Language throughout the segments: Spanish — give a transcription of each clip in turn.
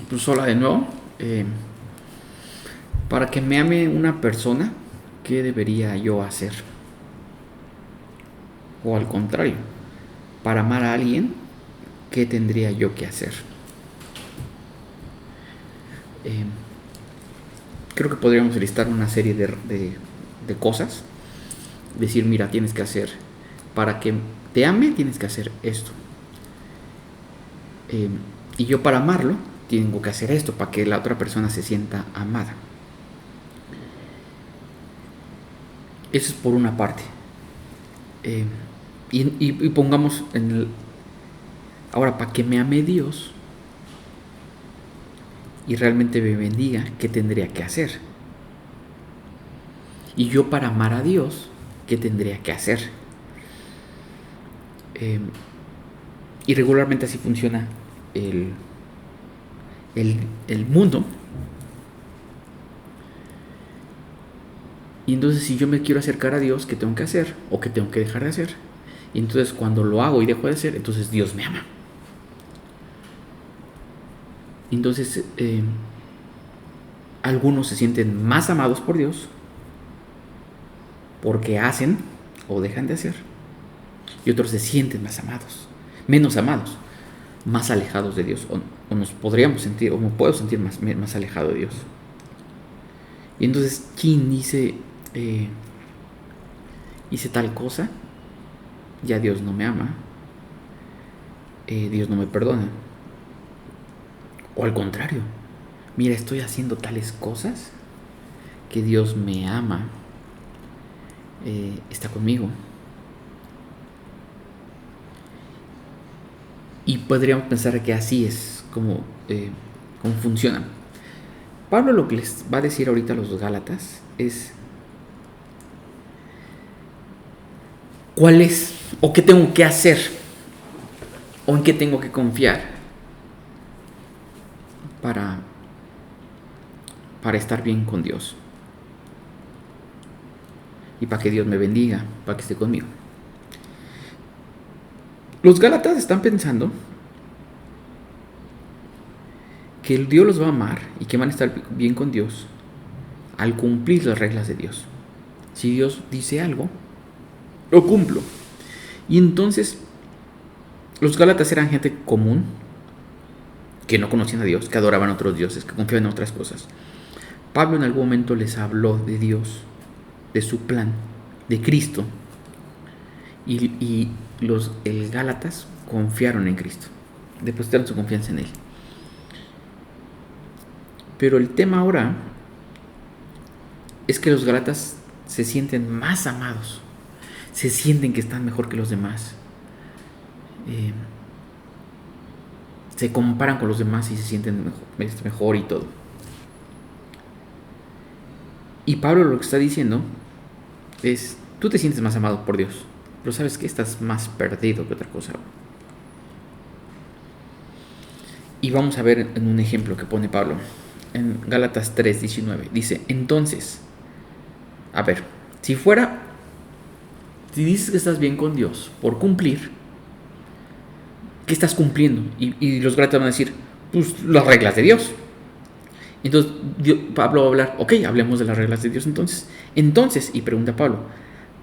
Pues hola de nuevo. Para que me ame una persona, ¿qué debería yo hacer? O al contrario, para amar a alguien, ¿qué tendría yo que hacer? Eh, Creo que podríamos listar una serie de cosas. Decir, mira, tienes que hacer, para que te ame, tienes que hacer esto. Eh, y yo para amarlo, tengo que hacer esto, para que la otra persona se sienta amada. Eso es por una parte. Eh, y pongamos en el... Ahora, para que me ame Dios y realmente me bendiga, ¿qué tendría que hacer? Y yo para amar a Dios, ¿qué tendría que hacer? Eh, y regularmente así funciona el, el mundo. Y entonces si yo me quiero acercar a Dios, ¿qué tengo que hacer? ¿O qué tengo que dejar de hacer? Y entonces cuando lo hago y dejo de hacer, entonces Dios me ama. Entonces algunos se sienten más amados por Dios porque hacen o dejan de hacer. Y otros se sienten más amados, menos amados, más alejados de Dios. O nos podríamos sentir, o me puedo sentir más alejado de Dios. Y entonces, ¿quién hice tal cosa? Ya Dios no me ama, Dios no me perdona. O al contrario, mira, estoy haciendo tales cosas que Dios me ama, está conmigo. Y podríamos pensar que así es como funciona. Pablo lo que les va a decir ahorita a los Gálatas es cuál es o qué tengo que hacer o en qué tengo que confiar para, para estar bien con Dios y para que Dios me bendiga, para que esté conmigo. Los Gálatas están pensando que Dios los va a amar y que van a estar bien con Dios al cumplir las reglas de Dios. Si Dios dice algo, lo cumplo. Y entonces los Gálatas eran gente común, que no conocían a Dios, que adoraban a otros dioses, que confiaban en otras cosas. Pablo en algún momento les habló de Dios, de su plan, de Cristo. Y el Gálatas confiaron en Cristo, depositaron su confianza en Él. Pero el tema ahora es que los Gálatas se sienten más amados, se sienten que están mejor que los demás. Se comparan con los demás y se sienten mejor y todo. Y Pablo lo que está diciendo es, tú te sientes más amado por Dios, pero sabes que estás más perdido que otra cosa. Y vamos a ver en un ejemplo que pone Pablo en Gálatas 3:19. Dice, entonces, a ver, si dices que estás bien con Dios por cumplir, ¿qué estás cumpliendo? Y los Gálatas van a decir, pues las reglas de Dios. Entonces Pablo va a hablar, ok, hablemos de las reglas de Dios entonces, y pregunta Pablo,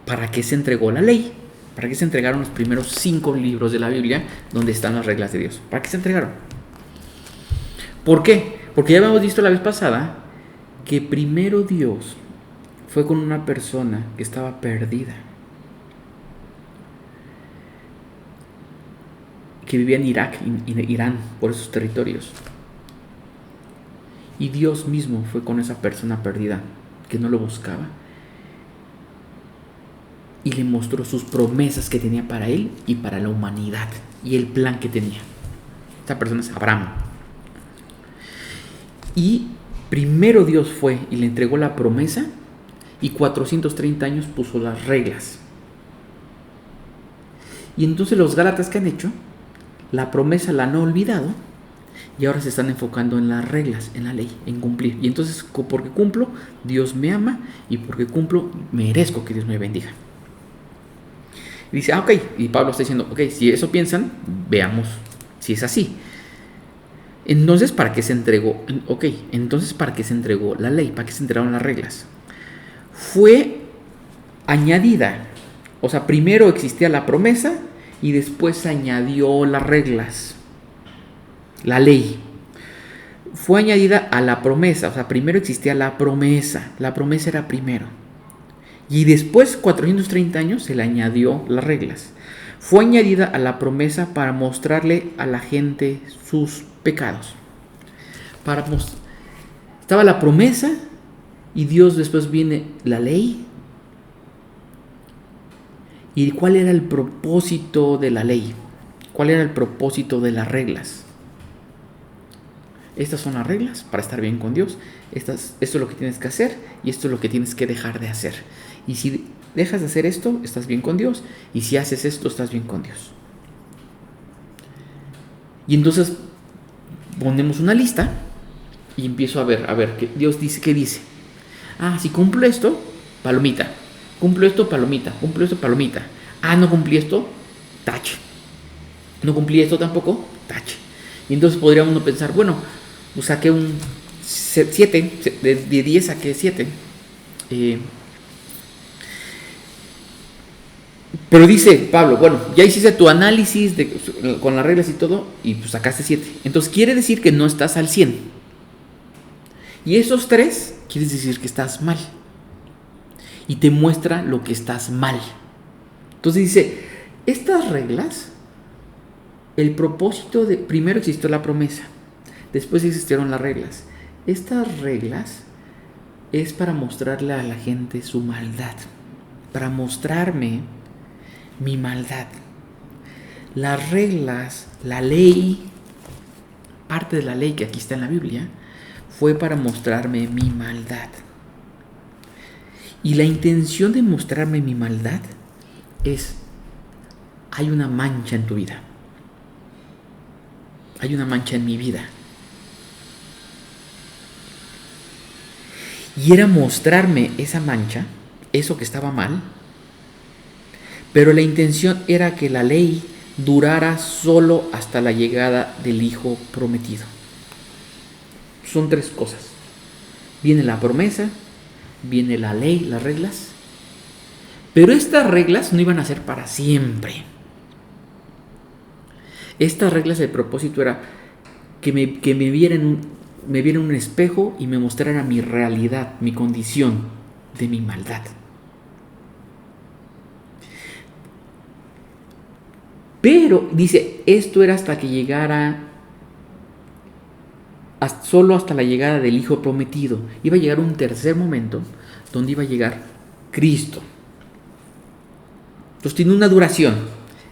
¿para qué se entregó la ley? ¿Para qué se entregaron los primeros 5 libros de la Biblia donde están las reglas de Dios? ¿Para qué se entregaron? ¿Por qué? Porque ya habíamos visto la vez pasada que primero Dios fue con una persona que estaba perdida, que vivía en Irak, Irán, por esos territorios. Y Dios mismo fue con esa persona perdida, que no lo buscaba, y le mostró sus promesas que tenía para él y para la humanidad, y el plan que tenía. Esta persona es Abraham. Y primero Dios fue y le entregó la promesa, y 430 años puso las reglas. Y entonces los Gálatas, que han hecho, la promesa la han olvidado y ahora se están enfocando en las reglas, en la ley, en cumplir. Y entonces, porque cumplo, Dios me ama, y porque cumplo, merezco que Dios me bendiga. Y dice, ok, y Pablo está diciendo, ok, si eso piensan, veamos si es así. Entonces, ¿para qué se entregó? Ok, entonces, ¿para qué se entregó la ley? ¿Para qué se entregaron las reglas? Fue añadida. O sea, primero existía la promesa y después se añadió las reglas. La ley fue añadida a la promesa. O sea, primero existía la promesa. La promesa era primero. Y después, 430 años, se le añadió las reglas. Fue añadida a la promesa para mostrarle a la gente sus pecados. Estaba la promesa y Dios, después viene la ley. ¿Y cuál era el propósito de la ley? ¿Cuál era el propósito de las reglas? Estas son las reglas para estar bien con Dios. Esto es lo que tienes que hacer y esto es lo que tienes que dejar de hacer. Y si dejas de hacer esto, estás bien con Dios. Y si haces esto, estás bien con Dios. Y entonces ponemos una lista y empiezo a ver, ¿qué Dios dice? ¿Qué dice? Ah, si cumplo esto, palomita. Cumplo esto, palomita. Cumplo esto, palomita. Ah, no cumplí esto, tache. No cumplí esto tampoco, tache. Y entonces podríamos uno pensar, bueno, pues saqué un 7, de 10 saqué 7. Pero dice Pablo, bueno, ya hiciste tu análisis con las reglas y todo, y pues sacaste 7. Entonces quiere decir que no estás al 100. Y esos 3, quiere decir que estás mal. Y te muestra lo que estás mal. Entonces dice, estas reglas, el propósito de... Primero existió la promesa, después existieron las reglas. Estas reglas es para mostrarle a la gente su maldad, para mostrarme mi maldad. Las reglas, la ley, parte de la ley que aquí está en la Biblia, fue para mostrarme mi maldad. Y la intención de mostrarme mi maldad es, hay una mancha en tu vida. Hay una mancha en mi vida. Y era mostrarme esa mancha, eso que estaba mal, pero la intención era que la ley durara solo hasta la llegada del Hijo prometido. Son 3 cosas. Viene la promesa, viene la ley, las reglas, pero estas reglas no iban a ser para siempre. Estas reglas, el propósito era que me viera en un espejo y me mostrara mi realidad, mi condición de mi maldad. Pero dice, esto era hasta que llegara, solo hasta la llegada del Hijo prometido. Iba a llegar un tercer momento donde iba a llegar Cristo. Entonces tiene una duración.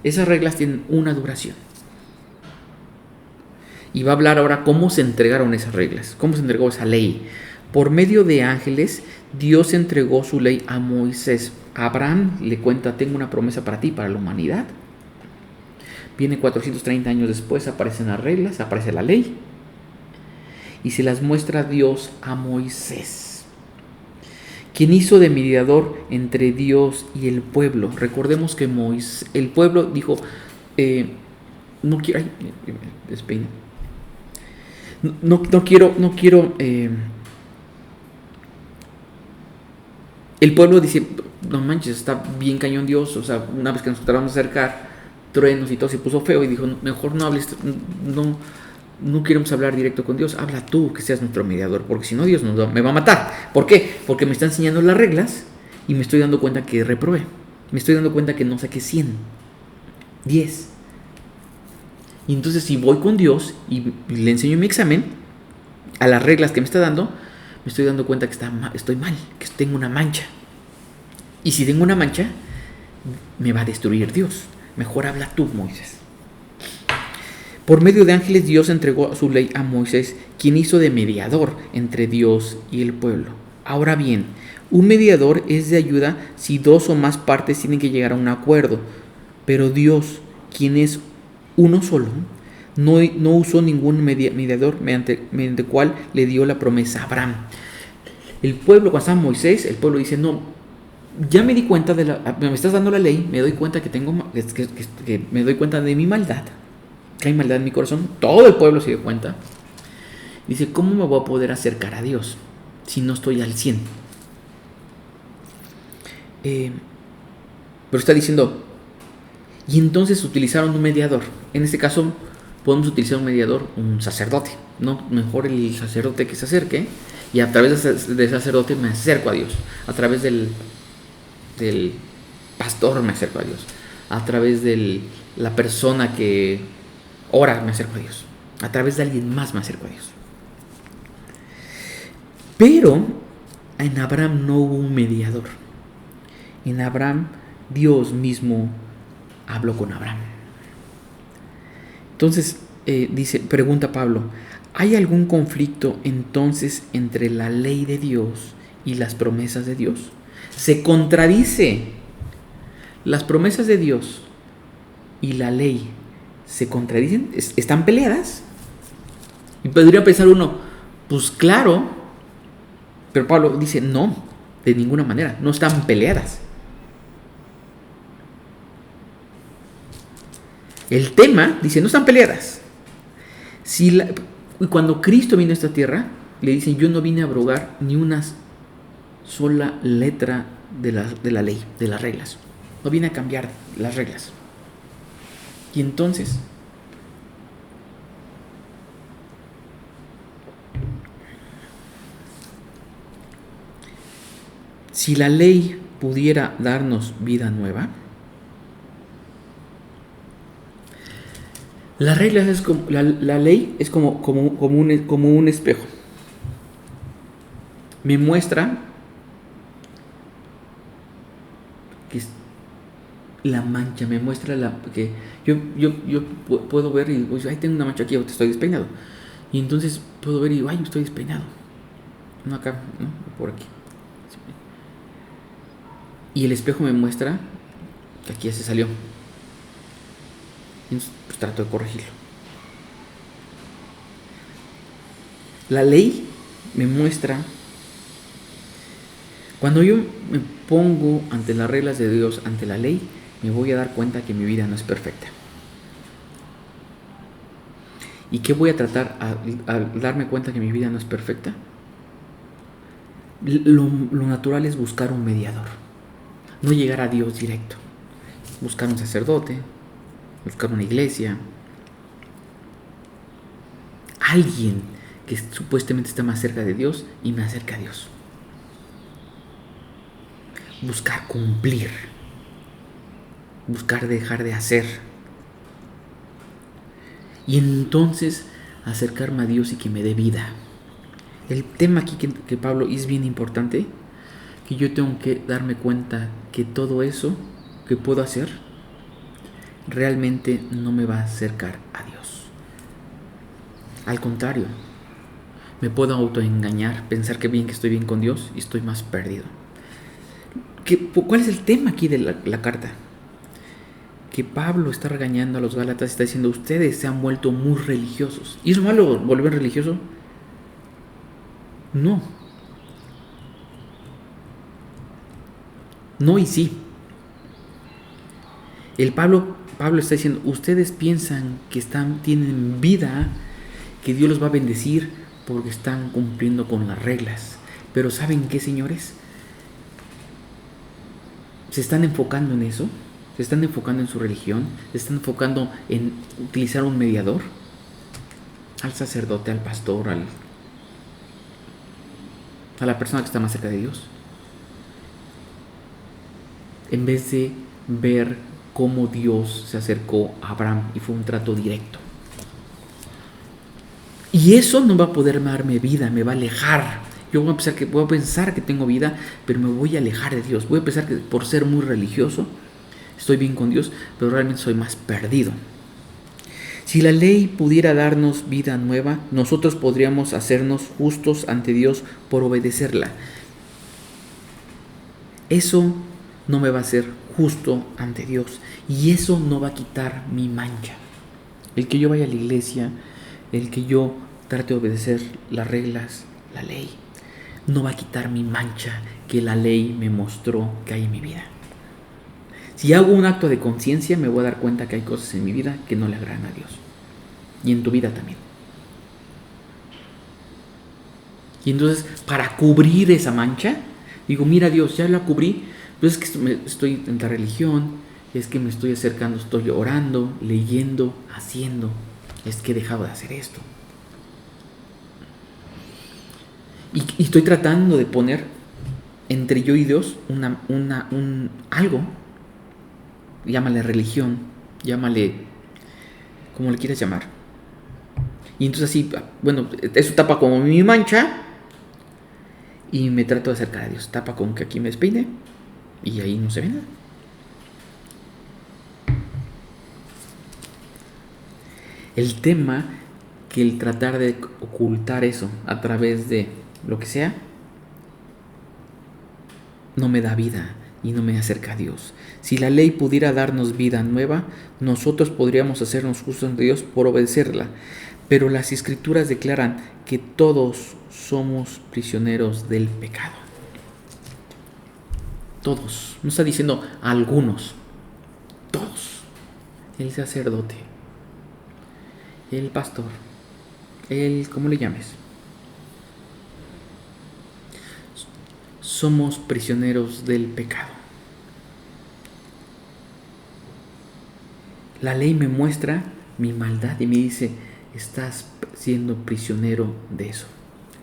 Esas reglas tienen una duración. Y va a hablar ahora cómo se entregaron esas reglas, cómo se entregó esa ley. Por medio de ángeles, Dios entregó su ley a Moisés. A Abraham le cuenta, tengo una promesa para ti, para la humanidad. Viene 430 años después, aparecen las reglas, aparece la ley. Y se las muestra Dios a Moisés, quien hizo de mediador entre Dios y el pueblo. Recordemos que el pueblo dijo, no quiero... despeina. No quiero. El pueblo dice, no manches, está bien cañón Dios. O sea, una vez que nos tratamos de acercar, truenos y todo, se puso feo y dijo, mejor no hables, no queremos hablar directo con Dios. Habla tú, que seas nuestro mediador, porque si no Dios me va a matar. ¿Por qué? Porque me está enseñando las reglas y me estoy dando cuenta que reprobé. Me estoy dando cuenta que no saqué 100, 10. Y entonces si voy con Dios y le enseño mi examen a las reglas que me está dando, me estoy dando cuenta que estoy mal, que tengo una mancha. Y si tengo una mancha, me va a destruir Dios. Mejor habla tú, Moisés. Por medio de ángeles, Dios entregó su ley a Moisés, quien hizo de mediador entre Dios y el pueblo. Ahora bien, un mediador es de ayuda si 2 o más partes tienen que llegar a un acuerdo. Pero Dios, quien es uno solo, no usó ningún mediador mediante el cual le dio la promesa a Abraham. El pueblo, cuando estaba Moisés, el pueblo dice, no, ya me di cuenta me estás dando la ley, me doy cuenta que me doy cuenta de mi maldad, que hay maldad en mi corazón. Todo el pueblo se dio cuenta. Dice, ¿cómo me voy a poder acercar a Dios si no estoy al 100? Pero está diciendo, y entonces utilizaron un mediador. En este caso podemos utilizar un mediador, un sacerdote. No, mejor el sacerdote que se acerque, y a través del sacerdote me acerco a Dios. A través del pastor me acerco a Dios. A través de la persona que ora me acerco a Dios. A través de alguien más me acerco a Dios. Pero en Abraham no hubo un mediador. En Abraham Dios mismo habló con Abraham. Entonces pregunta Pablo, ¿hay algún conflicto entonces entre la ley de Dios y las promesas de Dios? Se contradice. Las promesas de Dios y la ley se contradicen, están peleadas. Y podría pensar uno, pues claro, pero Pablo dice, no, de ninguna manera, no están peleadas. El tema, dice, no están peleadas. Cuando Cristo vino a esta tierra, le dicen, yo no vine a abrogar ni una sola letra de la ley, de las reglas. No vine a cambiar las reglas. Y entonces, si la ley pudiera darnos vida nueva, las reglas es como, la ley es como un espejo. Me muestra que la mancha, me muestra que yo puedo ver y pues, ay, tengo una mancha aquí, estoy despeinado. Y entonces puedo ver y ay, estoy despeinado. No acá, no, por aquí. Y el espejo me muestra que aquí ya se salió. Entonces, pues trato de corregirlo. La ley me muestra, cuando yo me pongo ante las reglas de Dios, ante la ley, me voy a dar cuenta que mi vida no es perfecta. ¿Y qué voy a tratar al darme cuenta que mi vida no es perfecta? Lo natural es buscar un mediador. No llegar a Dios directo. Buscar un sacerdote, buscar una iglesia, alguien que supuestamente está más cerca de Dios y me acerca a Dios. Buscar cumplir, buscar dejar de hacer, y entonces acercarme a Dios y que me dé vida. El tema aquí que Pablo es bien importante, que yo tengo que darme cuenta que todo eso que puedo hacer realmente no me va a acercar a Dios. Al contrario, me puedo autoengañar, pensar que estoy bien con Dios y estoy más perdido. ¿Cuál es el tema aquí de la carta? Que Pablo está regañando a los Gálatas, está diciendo, ustedes se han vuelto muy religiosos. ¿Y es malo volver religioso? No. No y sí. Pablo está diciendo, ustedes piensan que tienen vida, que Dios los va a bendecir porque están cumpliendo con las reglas. Pero ¿saben qué, señores? Se están enfocando en eso, se están enfocando en su religión, se están enfocando en utilizar un mediador, al sacerdote, al pastor, a la persona que está más cerca de Dios, en vez de ver cómo Dios se acercó a Abraham y fue un trato directo. Y eso no va a poder darme vida, me va a alejar. Yo voy a pensar que tengo vida, pero me voy a alejar de Dios. Voy a pensar que por ser muy religioso estoy bien con Dios, pero realmente soy más perdido. Si la ley pudiera darnos vida nueva, nosotros podríamos hacernos justos ante Dios por obedecerla. Eso no me va a hacer justo ante Dios, y eso no va a quitar mi mancha. El que yo vaya a la iglesia, el que yo trate de obedecer las reglas, la ley, no va a quitar mi mancha que la ley me mostró que hay en mi vida. Si hago un acto de conciencia, me voy a dar cuenta que hay cosas en mi vida que no le agradan a Dios. Y en tu vida también. Y entonces, para cubrir esa mancha, digo, mira Dios, ya la cubrí, pues es que estoy en la religión, es que me estoy acercando, estoy orando, leyendo, haciendo, es que he dejado de hacer esto. Y estoy tratando de poner entre yo y Dios algo, llámale religión, llámale como le quieras llamar. Y entonces así, bueno, eso tapa como mi mancha y me trato de acercar a Dios. Tapa con que aquí me despeine y ahí no se ve nada. El tema que el tratar de ocultar eso a través de lo que sea no me da vida y no me acerca a Dios. Si la ley pudiera darnos vida nueva, nosotros podríamos hacernos justos ante Dios por obedecerla. Pero las Escrituras declaran que todos somos prisioneros del pecado. Todos. No está diciendo algunos. Todos. El sacerdote, el pastor, ¿cómo le llames? Somos prisioneros del pecado. La ley me muestra mi maldad y me dice, estás siendo prisionero de eso.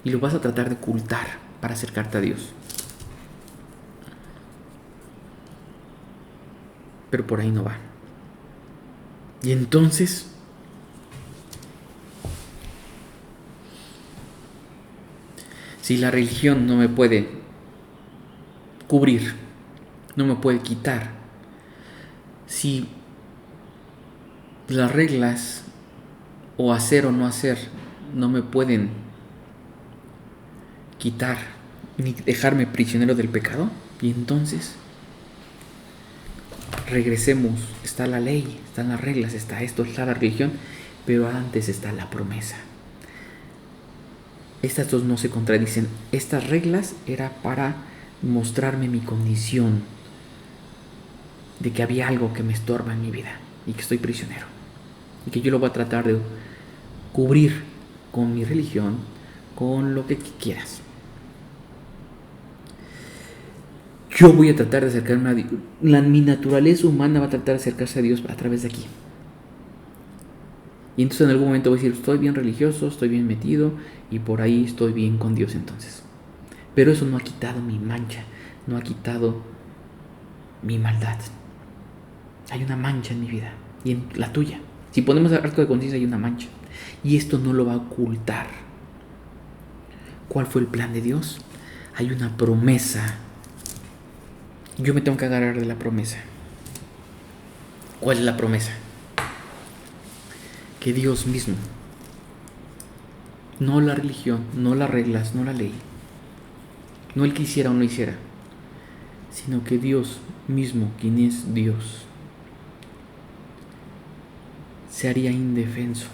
Y lo vas a tratar de ocultar para acercarte a Dios. Pero por ahí no va. Y entonces, si la religión no me puede cubrir, no me puede quitar, si las reglas o hacer o no hacer no me pueden quitar ni dejarme prisionero del pecado, y entonces regresemos. Está la ley, están las reglas, está esto, está la religión, pero antes está la promesa. Estas dos no se contradicen. Estas reglas era para mostrarme mi condición de que había algo que me estorba en mi vida y que estoy prisionero y que yo lo voy a tratar de cubrir con mi religión, con lo que quieras. Yo voy a tratar de acercarme a Dios. Mi naturaleza humana va a tratar de acercarse a Dios a través de aquí. Y entonces en algún momento voy a decir, estoy bien religioso, estoy bien metido y por ahí estoy bien con Dios entonces. Pero eso no ha quitado mi mancha, no ha quitado mi maldad. Hay una mancha en mi vida y en la tuya. Si ponemos el arco de conciencia hay una mancha. Y esto no lo va a ocultar. ¿Cuál fue el plan de Dios? Hay una promesa. Yo me tengo que agarrar de la promesa. ¿Cuál es la promesa? Que Dios mismo, no la religión, no las reglas, no la ley, no el que hiciera o no hiciera, sino que Dios mismo, quien es Dios, se haría indefenso.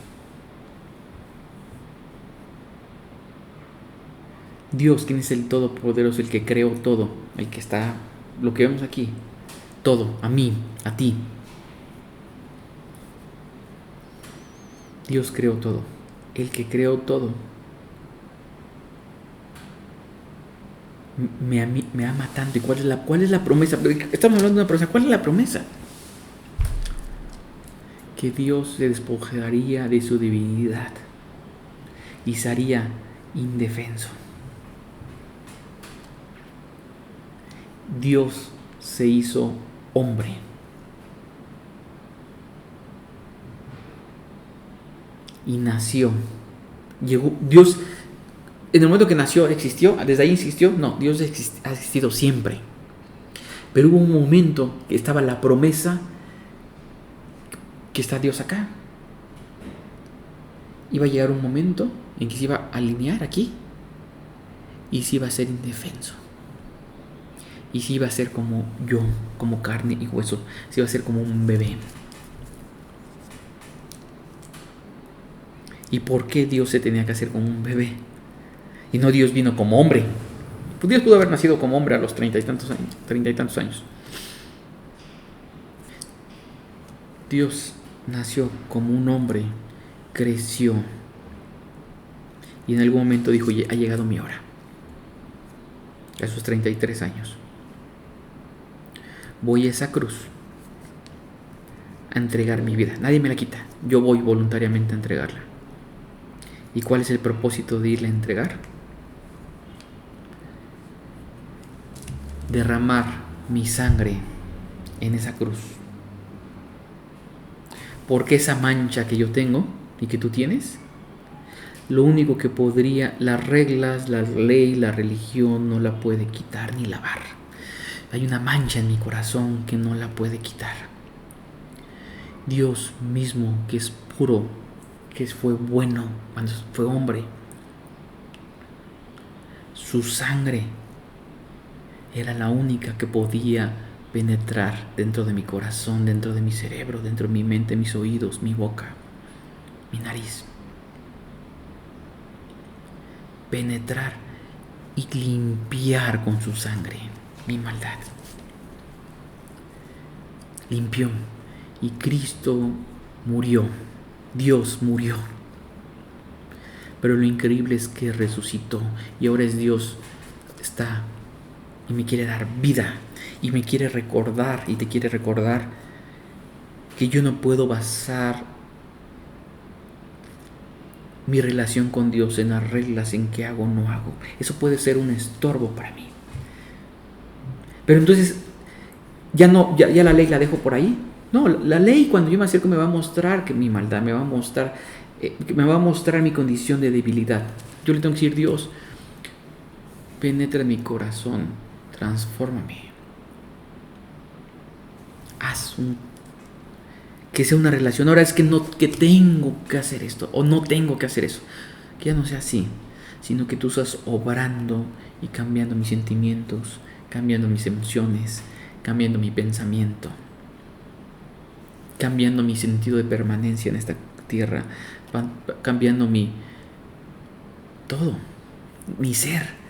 Dios, quien es el Todopoderoso, el que creó todo, el que está, lo que vemos aquí, todo, a mí, a ti. Dios creó todo, el que creó todo, me ama tanto. ¿Y cuál es la promesa? Estamos hablando de una promesa. ¿Cuál es la promesa? Que Dios se despojaría de su divinidad y se haría indefenso. Dios se hizo hombre. Y nació. Llegó Dios. En el momento que nació, existió. Desde ahí existió. No, Dios ha existido siempre. Pero hubo un momento que estaba la promesa que está Dios acá. Iba a llegar un momento en que se iba a alinear aquí y se iba a ser indefenso. Y se iba a ser como yo, como carne y hueso. Se iba a ser como un bebé. ¿Y por qué Dios se tenía que hacer como un bebé? Y no Dios vino como hombre. Pues Dios pudo haber nacido como hombre a los 30 y tantos años. Dios nació como un hombre, creció Y en algún momento dijo, ha llegado mi hora. A sus 33 años. Voy a esa cruz a entregar mi vida. Nadie me la quita. Yo voy voluntariamente a entregarla. ¿Y cuál es el propósito de irla a entregar? Derramar mi sangre en esa cruz. Porque esa mancha que yo tengo y que tú tienes, lo único que podría, las reglas, la ley, la religión no la puede quitar ni lavar. Hay una mancha en mi corazón que no la puede quitar. Dios mismo, que es puro, que fue bueno cuando fue hombre, su sangre era la única que podía penetrar dentro de mi corazón, dentro de mi cerebro, dentro de mi mente, mis oídos, mi boca, mi nariz. Penetrar y limpiar con su sangre mi maldad. Limpió. Y Cristo murió. Dios murió. Pero lo increíble es que resucitó. Y ahora es Dios. Está y me quiere dar vida. Y me quiere recordar. Y te quiere recordar que yo no puedo basar mi relación con Dios en las reglas, en qué hago o no hago. Eso puede ser un estorbo para mí. Pero entonces ya la ley la dejo por ahí. No, la ley, cuando yo me acerco, me va a mostrar que mi maldad, me va a mostrar mi condición de debilidad. Yo le tengo que decir, Dios, penetra en mi corazón, transfórmame. Que sea una relación. Ahora es que tengo que hacer esto o no tengo que hacer eso. Que ya no sea así, sino que tú estás obrando y cambiando mis sentimientos, cambiando mis emociones, cambiando mi pensamiento, cambiando mi sentido de permanencia en esta tierra, cambiando todo, mi ser.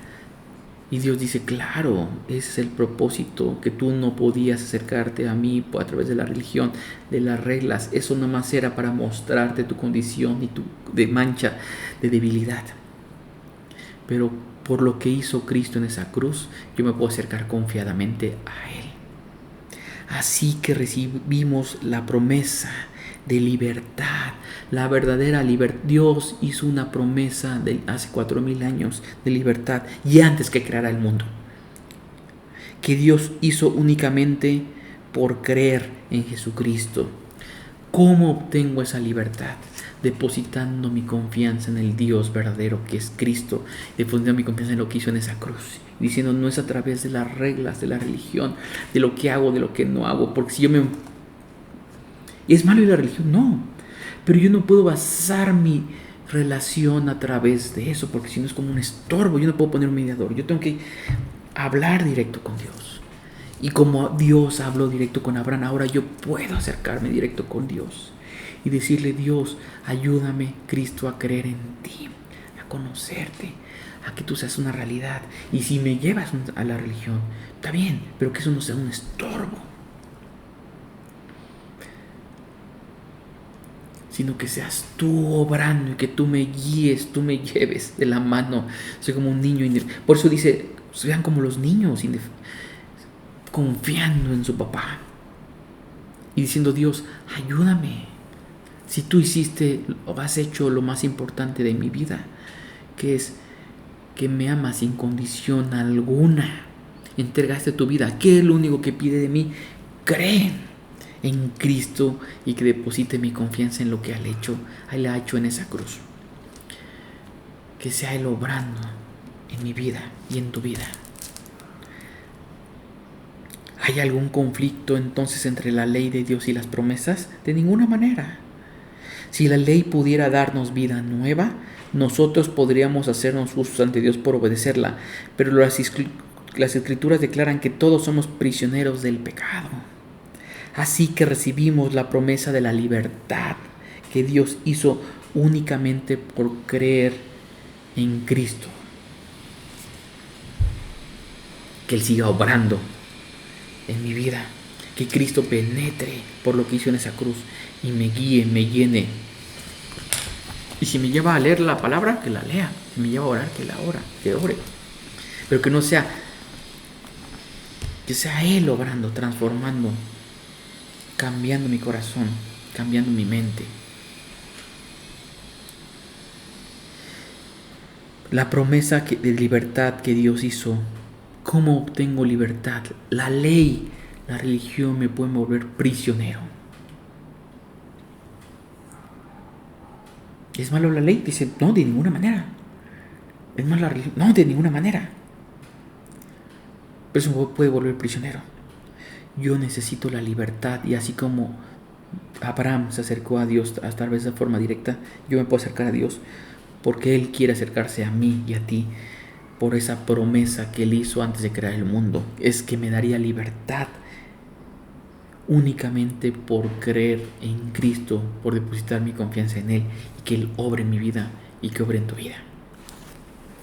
Y Dios dice, claro, ese es el propósito, que tú no podías acercarte a mí a través de la religión, de las reglas. Eso nomás era para mostrarte tu condición y tu de mancha, de debilidad. Pero por lo que hizo Cristo en esa cruz, yo me puedo acercar confiadamente a Él. Así que recibimos la promesa de libertad, la verdadera libertad. Dios hizo una promesa hace 4,000 años de libertad, y antes que creara el mundo, que Dios hizo únicamente por creer en Jesucristo. ¿Cómo obtengo esa libertad? Depositando mi confianza en el Dios verdadero que es Cristo, depositando mi confianza en lo que hizo en esa cruz, diciendo, no es a través de las reglas de la religión, de lo que hago, de lo que no hago, porque si yo ¿es malo ir a la religión? No, pero yo no puedo basar mi relación a través de eso, porque si no es como un estorbo. Yo no puedo poner un mediador, yo tengo que hablar directo con Dios. Y como Dios habló directo con Abraham, ahora yo puedo acercarme directo con Dios y decirle, Dios, ayúdame, Cristo, a creer en ti, a conocerte, a que tú seas una realidad. Y si me llevas a la religión, está bien, pero que eso no sea un estorbo, sino que seas tú obrando y que tú me guíes, tú me lleves de la mano. Soy como un niño. Por eso dice, sean como los niños, confiando en su papá y diciendo, Dios, ayúdame. Si tú hiciste o has hecho lo más importante de mi vida, que es que me amas sin condición alguna, entregaste tu vida, ¿qué es lo único que pide de mí? Cree en Cristo y que deposite mi confianza en lo que Él ha hecho en esa cruz. Que sea Él obrando en mi vida y en tu vida. ¿Hay algún conflicto entonces entre la ley de Dios y las promesas? De ninguna manera. Si la ley pudiera darnos vida nueva, nosotros podríamos hacernos justos ante Dios por obedecerla, pero las Escrituras declaran que todos somos prisioneros del pecado. Así que recibimos la promesa de la libertad que Dios hizo únicamente por creer en Cristo. Que Él siga obrando en mi vida, que Cristo penetre por lo que hizo en esa cruz y me guíe, me llene Y si me lleva a leer la palabra, que la lea. Si me lleva a orar, que ore. Pero que no sea, que sea Él obrando, transformando, cambiando mi corazón, cambiando mi mente. La promesa de libertad que Dios hizo. ¿Cómo obtengo libertad? La ley, la religión me puede volver prisionero. ¿Es malo la ley? Dice, no, de ninguna manera. ¿Es malo la religión? No, de ninguna manera. Pero eso me puede volver prisionero. Yo necesito la libertad, y así como Abraham se acercó a Dios, tal vez de forma directa, yo me puedo acercar a Dios porque Él quiere acercarse a mí y a ti por esa promesa que Él hizo antes de crear el mundo. Es que me daría libertad únicamente por creer en Cristo, por depositar mi confianza en Él y que Él obre en mi vida y que obre en tu vida.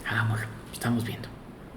Hagámoslo, estamos viendo.